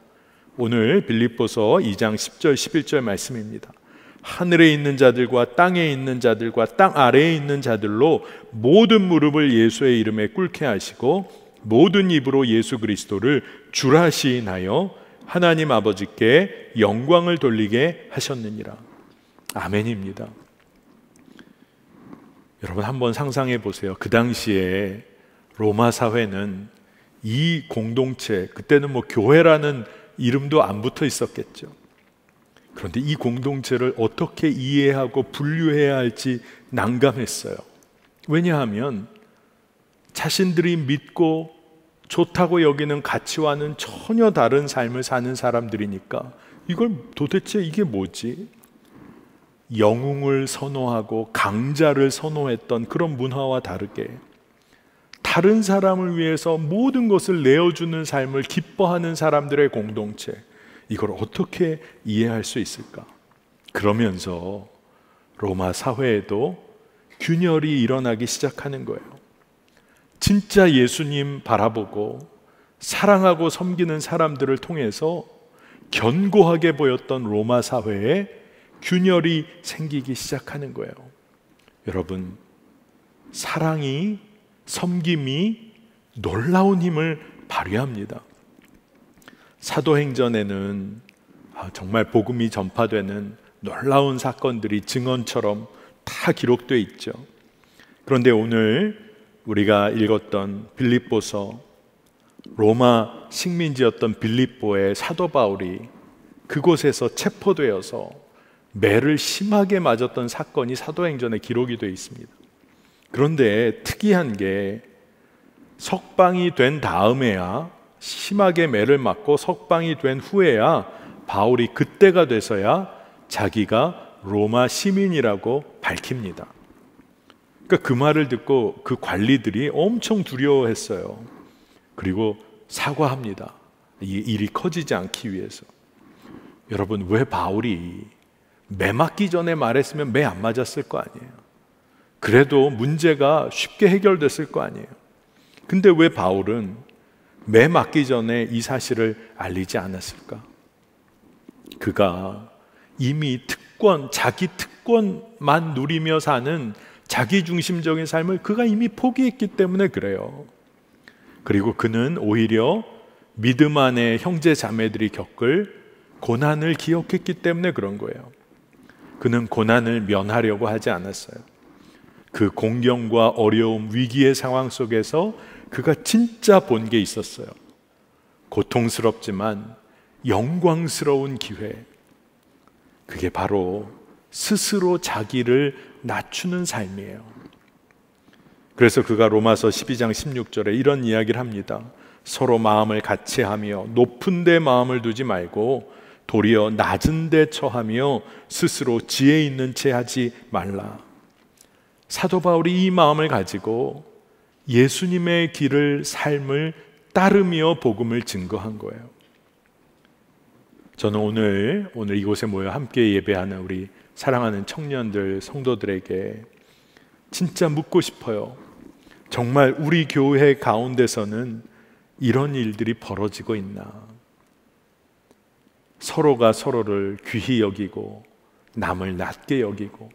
오늘 빌립보서 2장 10절 11절 말씀입니다. 하늘에 있는 자들과 땅에 있는 자들과 땅 아래에 있는 자들로 모든 무릎을 예수의 이름에 꿇게 하시고 모든 입으로 예수 그리스도를 주라 시인하여 하나님 아버지께 영광을 돌리게 하셨느니라. 아멘입니다. 여러분 한번 상상해 보세요. 그 당시에 로마 사회는 이 공동체, 그때는 뭐 교회라는 이름도 안 붙어 있었겠죠. 그런데 이 공동체를 어떻게 이해하고 분류해야 할지 난감했어요. 왜냐하면 자신들이 믿고 좋다고 여기는 가치와는 전혀 다른 삶을 사는 사람들이니까 이걸 도대체 이게 뭐지? 영웅을 선호하고 강자를 선호했던 그런 문화와 다르게 다른 사람을 위해서 모든 것을 내어주는 삶을 기뻐하는 사람들의 공동체, 이걸 어떻게 이해할 수 있을까? 그러면서 로마 사회에도 균열이 일어나기 시작하는 거예요. 진짜 예수님 바라보고 사랑하고 섬기는 사람들을 통해서 견고하게 보였던 로마 사회에 균열이 생기기 시작하는 거예요. 여러분, 사랑이, 섬김이 놀라운 힘을 발휘합니다. 사도행전에는 정말 복음이 전파되는 놀라운 사건들이 증언처럼 다 기록되어 있죠. 그런데 오늘 우리가 읽었던 빌립보서, 로마 식민지였던 빌립보의 사도 바울이 그곳에서 체포되어서 매를 심하게 맞았던 사건이 사도행전에 기록이 되어 있습니다. 그런데 특이한 게 석방이 된 다음에야, 심하게 매를 맞고 석방이 된 후에야 바울이 그때가 돼서야 자기가 로마 시민이라고 밝힙니다. 그러니까 그 말을 듣고 그 관리들이 엄청 두려워했어요. 그리고 사과합니다. 이 일이 커지지 않기 위해서. 여러분, 왜 바울이 매 맞기 전에 말했으면 매 안 맞았을 거 아니에요. 그래도 문제가 쉽게 해결됐을 거 아니에요. 근데 왜 바울은 매 맞기 전에 이 사실을 알리지 않았을까? 그가 이미 자기 특권만 누리며 사는 자기중심적인 삶을 그가 이미 포기했기 때문에 그래요. 그리고 그는 오히려 믿음 안에 형제 자매들이 겪을 고난을 기억했기 때문에 그런 거예요. 그는 고난을 면하려고 하지 않았어요. 그 공경과 어려움, 위기의 상황 속에서 그가 진짜 본 게 있었어요. 고통스럽지만 영광스러운 기회. 그게 바로 스스로 자기를 낮추는 삶이에요. 그래서 그가 로마서 12장 16절에 이런 이야기를 합니다. 서로 마음을 같이 하며 높은 데 마음을 두지 말고 도리어 낮은 데 처하며 스스로 지혜 있는 채 하지 말라. 사도 바울이 이 마음을 가지고 예수님의 길을, 삶을 따르며 복음을 증거한 거예요. 저는 오늘 이곳에 모여 함께 예배하는 우리 사랑하는 청년들, 성도들에게 진짜 묻고 싶어요. 정말 우리 교회 가운데서는 이런 일들이 벌어지고 있나? 서로가 서로를 귀히 여기고 남을 낮게 여기고,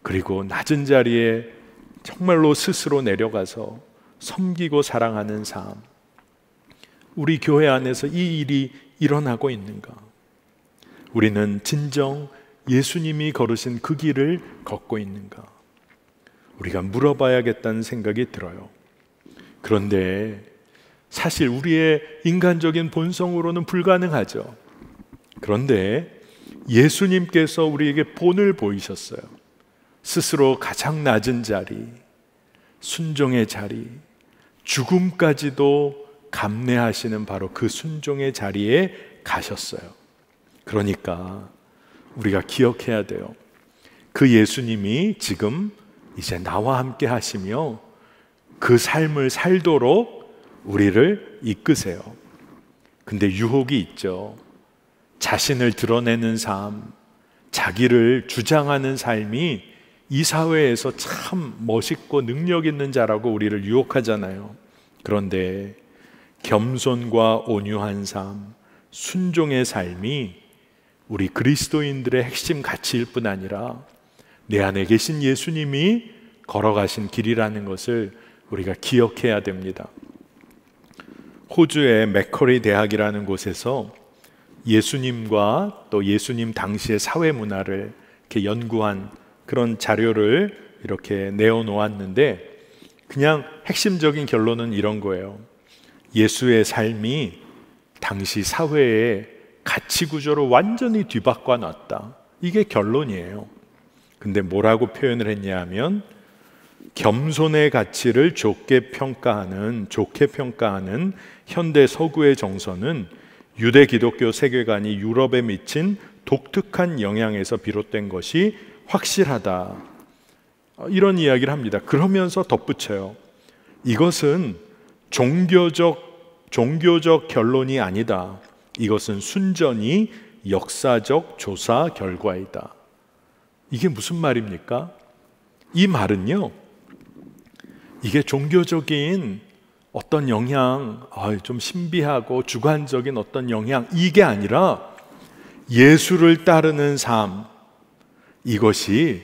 그리고 낮은 자리에 정말로 스스로 내려가서 섬기고 사랑하는 삶, 우리 교회 안에서 이 일이 일어나고 있는가? 우리는 진정 예수님이 걸으신 그 길을 걷고 있는가? 우리가 물어봐야겠다는 생각이 들어요. 그런데 사실 우리의 인간적인 본성으로는 불가능하죠. 그런데 예수님께서 우리에게 본을 보이셨어요. 스스로 가장 낮은 자리, 순종의 자리, 죽음까지도 감내하시는 바로 그 순종의 자리에 가셨어요. 그러니까 우리가 기억해야 돼요. 그 예수님이 지금 이제 나와 함께 하시며 그 삶을 살도록 우리를 이끄세요. 근데 유혹이 있죠. 자신을 드러내는 삶, 자기를 주장하는 삶이 이 사회에서 참 멋있고 능력 있는 자라고 우리를 유혹하잖아요. 그런데 겸손과 온유한 삶, 순종의 삶이 우리 그리스도인들의 핵심 가치일 뿐 아니라 내 안에 계신 예수님이 걸어가신 길이라는 것을 우리가 기억해야 됩니다. 호주의 맥커리 대학이라는 곳에서 예수님과 또 예수님 당시의 사회 문화를 이렇게 연구한 그런 자료를 이렇게 내어놓았는데, 그냥 핵심적인 결론은 이런 거예요. 예수의 삶이 당시 사회의 가치 구조를 완전히 뒤바꿔 놨다. 이게 결론이에요. 근데 뭐라고 표현을 했냐 하면, 겸손의 가치를 좋게 평가하는 현대 서구의 정서는 유대 기독교 세계관이 유럽에 미친 독특한 영향에서 비롯된 것이 확실하다. 이런 이야기를 합니다. 그러면서 덧붙여요. 이것은 종교적 결론이 아니다. 이것은 순전히 역사적 조사 결과이다. 이게 무슨 말입니까? 이 말은요, 이게 종교적인 어떤 영향, 좀 신비하고 주관적인 어떤 영향, 이게 아니라 예수를 따르는 삶, 이것이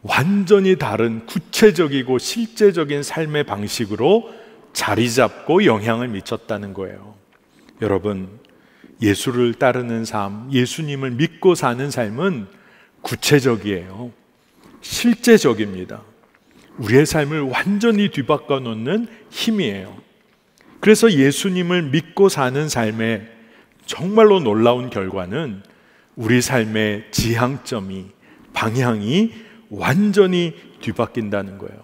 완전히 다른 구체적이고 실제적인 삶의 방식으로 자리 잡고 영향을 미쳤다는 거예요. 여러분, 예수를 따르는 삶, 예수님을 믿고 사는 삶은 구체적이에요. 실제적입니다. 우리의 삶을 완전히 뒤바꿔 놓는 힘이에요. 그래서 예수님을 믿고 사는 삶의 정말로 놀라운 결과는 우리 삶의 지향점이, 방향이 완전히 뒤바뀐다는 거예요.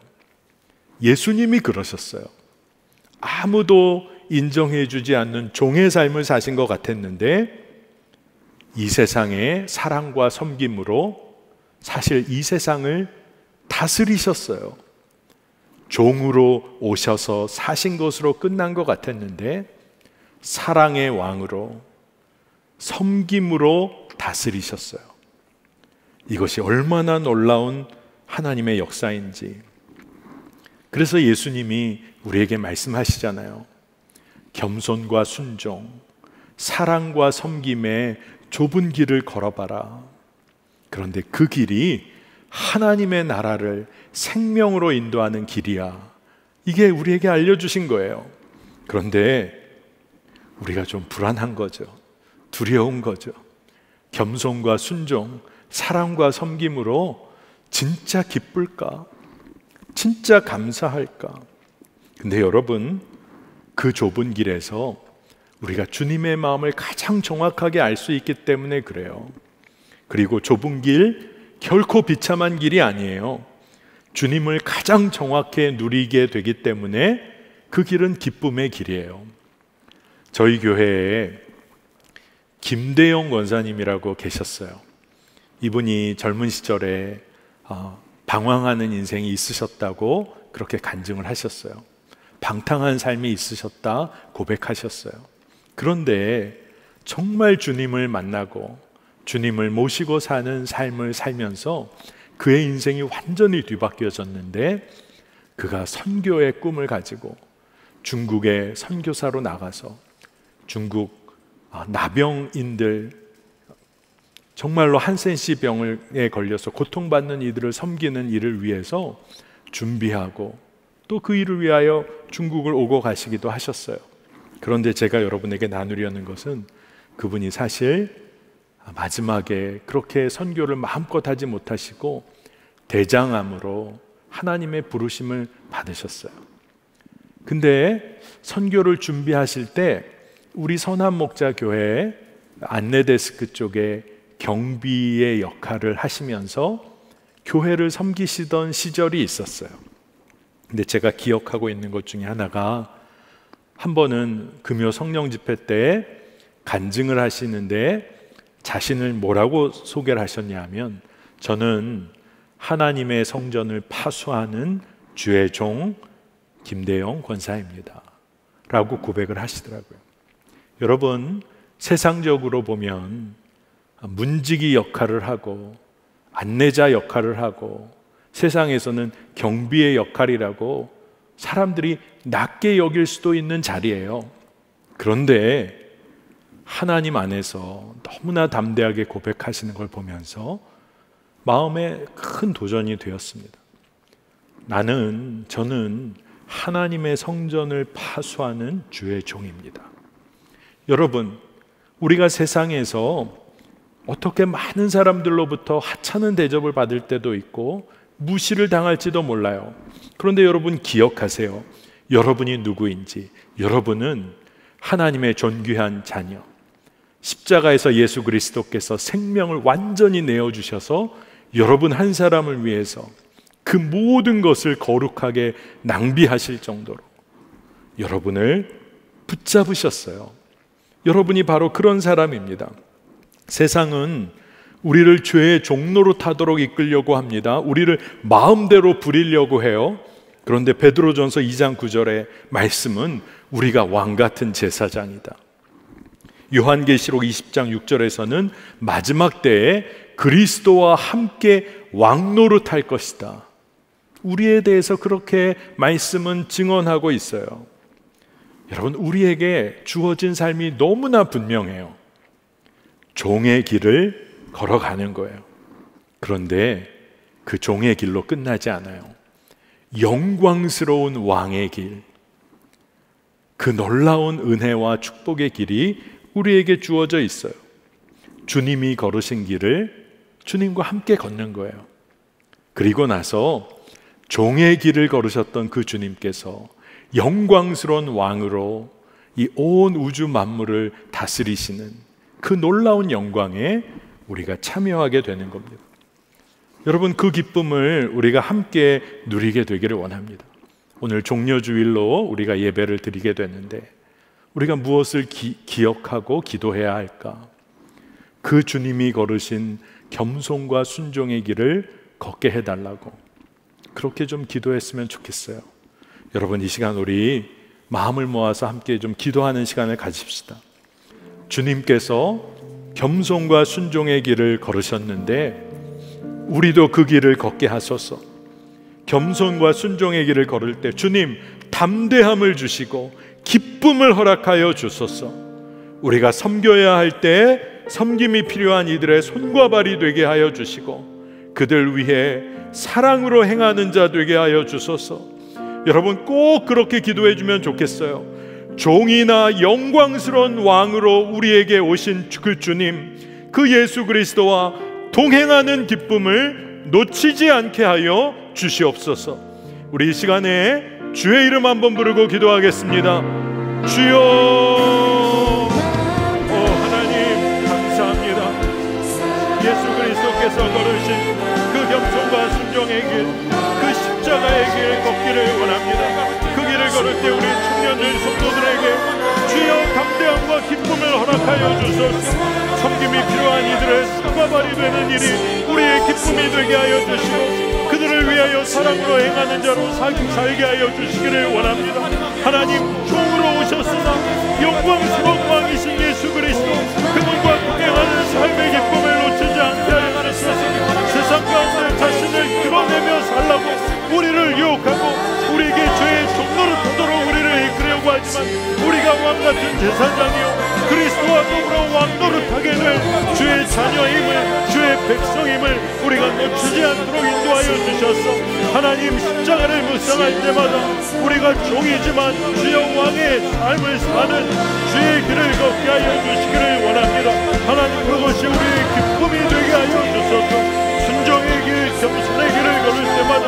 예수님이 그러셨어요. 아무도 인정해 주지 않는 종의 삶을 사신 것 같았는데, 이 세상의 사랑과 섬김으로 사실 이 세상을 다스리셨어요. 종으로 오셔서 사신 것으로 끝난 것 같았는데, 사랑의 왕으로, 섬김으로 다스리셨어요. 이것이 얼마나 놀라운 하나님의 역사인지. 그래서 예수님이 우리에게 말씀하시잖아요. 겸손과 순종, 사랑과 섬김의 좁은 길을 걸어봐라. 그런데 그 길이 하나님의 나라를 생명으로 인도하는 길이야. 이게 우리에게 알려주신 거예요. 그런데 우리가 좀 불안한 거죠. 두려운 거죠. 겸손과 순종, 사랑과 섬김으로 진짜 기쁠까? 진짜 감사할까? 근데 여러분, 그 좁은 길에서 우리가 주님의 마음을 가장 정확하게 알 수 있기 때문에 그래요. 그리고 좁은 길, 결코 비참한 길이 아니에요. 주님을 가장 정확히 누리게 되기 때문에 그 길은 기쁨의 길이에요. 저희 교회에 김대영 권사님이라고 계셨어요. 이분이 젊은 시절에 방황하는 인생이 있으셨다고 그렇게 간증을 하셨어요. 방탕한 삶이 있으셨다 고백하셨어요. 그런데 정말 주님을 만나고 주님을 모시고 사는 삶을 살면서 그의 인생이 완전히 뒤바뀌어졌는데, 그가 선교의 꿈을 가지고 중국에 선교사로 나가서 중국 나병인들, 정말로 한센시 병에 걸려서 고통받는 이들을 섬기는 일을 위해서 준비하고 또 그 일을 위하여 중국을 오고 가시기도 하셨어요. 그런데 제가 여러분에게 나누려는 것은, 그분이 사실 마지막에 그렇게 선교를 마음껏 하지 못하시고 대장암으로 하나님의 부르심을 받으셨어요. 근데 선교를 준비하실 때 우리 선한 목자 교회 안내데스크 쪽에 경비의 역할을 하시면서 교회를 섬기시던 시절이 있었어요. 근데 제가 기억하고 있는 것 중에 하나가, 한 번은 금요 성령 집회 때 간증을 하시는데 자신을 뭐라고 소개를 하셨냐 하면, 저는 하나님의 성전을 파수하는 주의 종 김대영 권사입니다 라고 고백을 하시더라고요. 여러분, 세상적으로 보면 문지기 역할을 하고 안내자 역할을 하고 세상에서는 경비의 역할이라고 사람들이 낮게 여길 수도 있는 자리예요. 그런데 하나님 안에서 너무나 담대하게 고백하시는 걸 보면서 마음에 큰 도전이 되었습니다. 저는 하나님의 성전을 파수하는 주의 종입니다. 여러분, 우리가 세상에서 어떻게 많은 사람들로부터 하찮은 대접을 받을 때도 있고 무시를 당할지도 몰라요. 그런데 여러분 기억하세요. 여러분이 누구인지. 여러분은 하나님의 존귀한 자녀. 십자가에서 예수 그리스도께서 생명을 완전히 내어주셔서 여러분 한 사람을 위해서 그 모든 것을 거룩하게 낭비하실 정도로 여러분을 붙잡으셨어요. 여러분이 바로 그런 사람입니다. 세상은 우리를 죄의 종로로 타도록 이끌려고 합니다. 우리를 마음대로 부리려고 해요. 그런데 베드로전서 2장 9절의 말씀은 우리가 왕 같은 제사장이다. 요한계시록 20장 6절에서는 마지막 때에 그리스도와 함께 왕노릇할 것이다. 우리에 대해서 그렇게 말씀은 증언하고 있어요. 여러분, 우리에게 주어진 삶이 너무나 분명해요. 종의 길을 걸어가는 거예요. 그런데 그 종의 길로 끝나지 않아요. 영광스러운 왕의 길, 그 놀라운 은혜와 축복의 길이 우리에게 주어져 있어요. 주님이 걸으신 길을 주님과 함께 걷는 거예요. 그리고 나서 종의 길을 걸으셨던 그 주님께서 영광스러운 왕으로 이 온 우주 만물을 다스리시는 그 놀라운 영광에 우리가 참여하게 되는 겁니다. 여러분, 그 기쁨을 우리가 함께 누리게 되기를 원합니다. 오늘 종려주일로 우리가 예배를 드리게 됐는데 우리가 무엇을 기억하고 기도해야 할까? 그 주님이 걸으신 겸손과 순종의 길을 걷게 해달라고 그렇게 좀 기도했으면 좋겠어요. 여러분, 이 시간 우리 마음을 모아서 함께 좀 기도하는 시간을 가집시다. 주님께서 겸손과 순종의 길을 걸으셨는데 우리도 그 길을 걷게 하소서. 겸손과 순종의 길을 걸을 때 주님 담대함을 주시고 기쁨을 허락하여 주소서. 우리가 섬겨야 할 때 섬김이 필요한 이들의 손과 발이 되게 하여 주시고 그들 위해 사랑으로 행하는 자 되게 하여 주소서. 여러분, 꼭 그렇게 기도해 주면 좋겠어요. 종이나 영광스러운 왕으로 우리에게 오신 그 주님, 그 예수 그리스도와 동행하는 기쁨을 놓치지 않게 하여 주시옵소서. 우리 이 시간에 주의 이름 한번 부르고 기도하겠습니다. 주여, 하나님 감사합니다. 예수 그리스도께서 걸으신 그 겸손과 순종의 길, 그 십자가의 길 걷기를 원합니다. 그 길을 걸을 때 우리 청년들 성도들에게 주여 담대함과 기쁨을 허락하여 주소서. 섬김이 필요한 이들의 손과 발이 되는 일이 우리의 기쁨이 되게 하여 주시고 그들을 위하여 사랑으로 행하는 자로 살게 하여 주시기를 원합니다. 하나님, 종으로 오셨으나 영광스러운 왕이신 예수 그리스도, 그분과 동행하는 삶의 기쁨을 놓치지 않게 하여 주소서. 세상 가운데 자신을 드러내며 살라고 우리를 유혹하고 우리에게 죄의 종로로 타도록 우리를 이끌려고 하지만 우리가 왕같은 제사장이요 그리스도와 더불어 왕노릇하게 될 주의 자녀임을, 주의 백성임을 우리가 놓치지 않도록 인도하여 주셔서 하나님, 십자가를 묵상할 때마다 우리가 종이지만 주여 왕의 삶을 사는 주의 길을 걷게 하여 주시기를 원합니다. 하나님, 그것이 우리의 기쁨이 되게 하여 주소서. 순종의 길, 겸손의 길을 걸을 때마다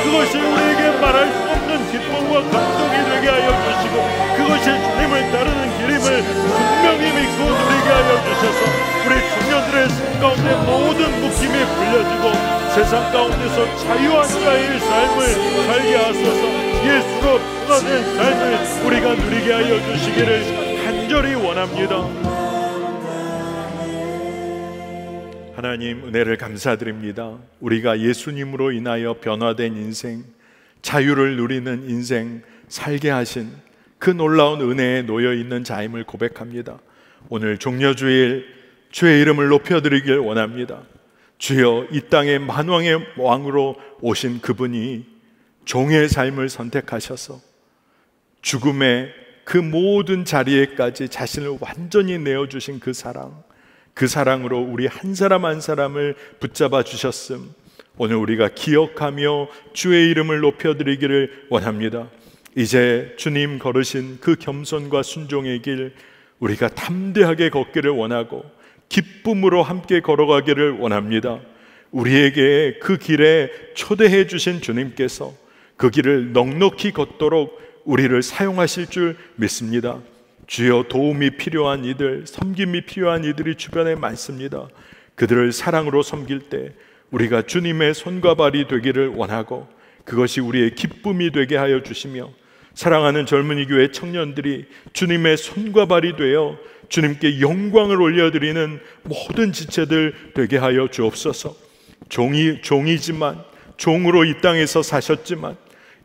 그것이 우리에게 말할 수 없는 기쁨과 감동이 되게 하여 주시고 그것이 주님을 따르는 길임을 분명히 믿고 누리게 하여 주셔서 우리 청년들의 삶 가운데 모든 묶임이 풀려지고 세상 가운데서 자유한 자의 삶을 살게 하소서. 예수로 변화된 삶을 우리가 누리게 하여 주시기를 간절히 원합니다. 하나님, 은혜를 감사드립니다. 우리가 예수님으로 인하여 변화된 인생, 자유를 누리는 인생 살게 하신 그 놀라운 은혜에 놓여있는 자임을 고백합니다. 오늘 종려주일 주의 이름을 높여드리길 원합니다. 주여, 이 땅의 만왕의 왕으로 오신 그분이 종의 삶을 선택하셔서 죽음의 그 모든 자리에까지 자신을 완전히 내어주신 그 사랑, 그 사랑으로 우리 한 사람 한 사람을 붙잡아 주셨음, 오늘 우리가 기억하며 주의 이름을 높여드리기를 원합니다. 이제 주님 걸으신 그 겸손과 순종의 길, 우리가 담대하게 걷기를 원하고 기쁨으로 함께 걸어가기를 원합니다. 우리에게 그 길에 초대해 주신 주님께서 그 길을 넉넉히 걷도록 우리를 사용하실 줄 믿습니다. 주여, 도움이 필요한 이들, 섬김이 필요한 이들이 주변에 많습니다. 그들을 사랑으로 섬길 때 우리가 주님의 손과 발이 되기를 원하고 그것이 우리의 기쁨이 되게 하여 주시며, 사랑하는 젊은이 교회 청년들이 주님의 손과 발이 되어 주님께 영광을 올려드리는 모든 지체들 되게 하여 주옵소서. 종이지만, 종으로 이 땅에서 사셨지만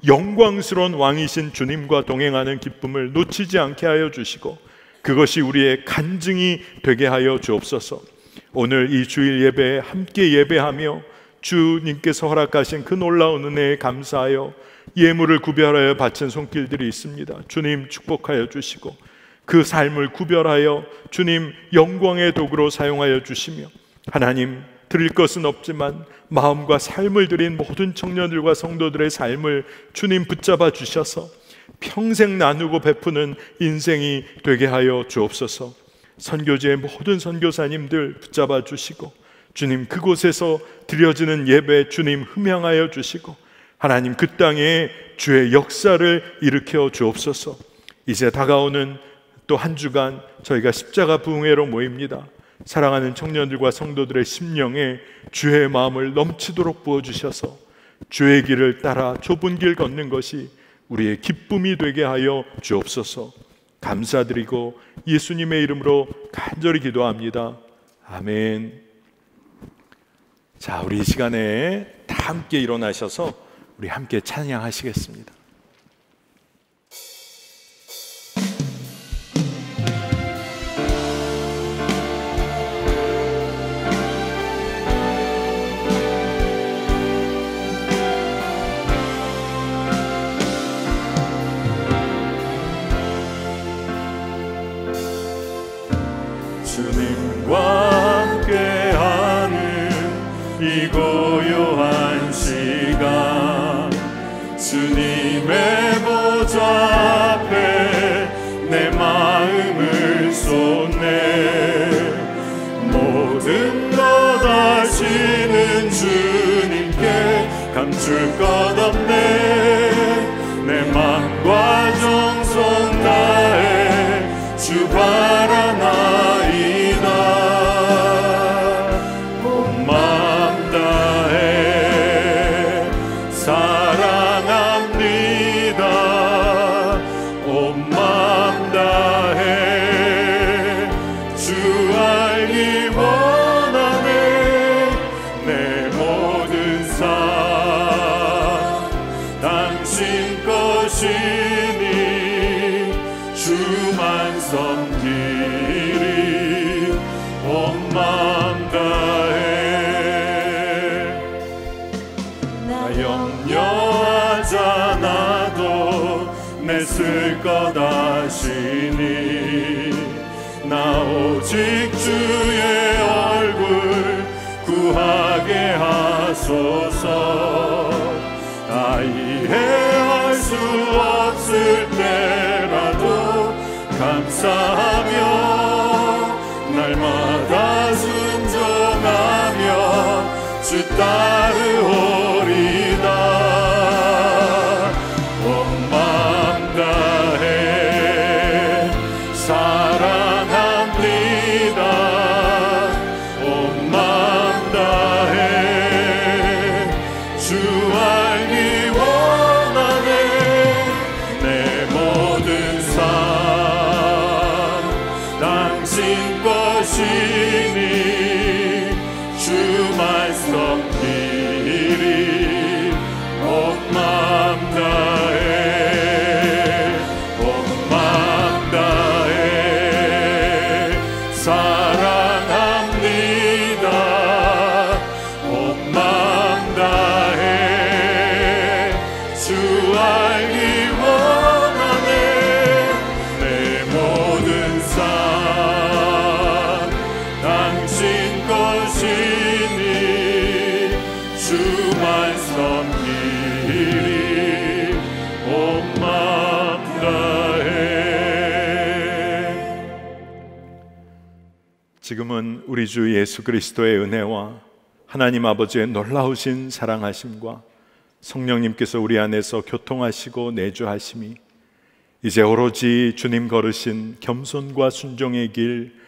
영광스러운 왕이신 주님과 동행하는 기쁨을 놓치지 않게 하여 주시고 그것이 우리의 간증이 되게 하여 주옵소서. 오늘 이 주일 예배에 함께 예배하며 주님께서 허락하신 그 놀라운 은혜에 감사하여 예물을 구별하여 바친 손길들이 있습니다. 주님 축복하여 주시고 그 삶을 구별하여 주님 영광의 도구로 사용하여 주시며, 하나님 드릴 것은 없지만 마음과 삶을 드린 모든 청년들과 성도들의 삶을 주님 붙잡아 주셔서 평생 나누고 베푸는 인생이 되게 하여 주옵소서. 선교지의 모든 선교사님들 붙잡아 주시고 주님 그곳에서 드려지는 예배 주님 흠양하여 주시고 하나님 그 땅에 주의 역사를 일으켜 주옵소서. 이제 다가오는 또 한 주간 저희가 십자가 부흥회로 모입니다. 사랑하는 청년들과 성도들의 심령에 주의 마음을 넘치도록 부어주셔서 주의 길을 따라 좁은 길 걷는 것이 우리의 기쁨이 되게 하여 주옵소서. 감사드리고 예수님의 이름으로 간절히 기도합니다. 아멘. 자, 우리 이 시간에 다 함께 일어나셔서 우리 함께 찬양하시겠습니다. 주님과 함께하는 이 고요한 시간, 주님의 보좌 앞에 내 마음을 쏟네. 모든 것 아시는 주님께 감출 것 없네. 내 마음과 정성 다해 주 바라나 쓸 것 아시니 나 오직 주의 얼굴 구하게 하소서. 다 이해할 수 없을 때라도 감사하며 날마다 순종하며 주 따르오리다. 당신 것이니 주만 섬기리 온 마음 다해. 지금은 우리 주 예수 그리스도의 은혜와 하나님 아버지의 놀라우신 사랑하심과 성령님께서 우리 안에서 교통하시고 내주하심이 이제 오로지 주님 걸으신 겸손과 순종의 길,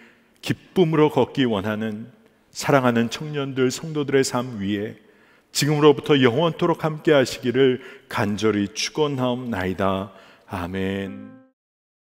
기쁨으로 걷기 원하는 사랑하는 청년들, 성도들의 삶 위에 지금으로부터 영원토록 함께 하시기를 간절히 축원하옵나이다. 아멘.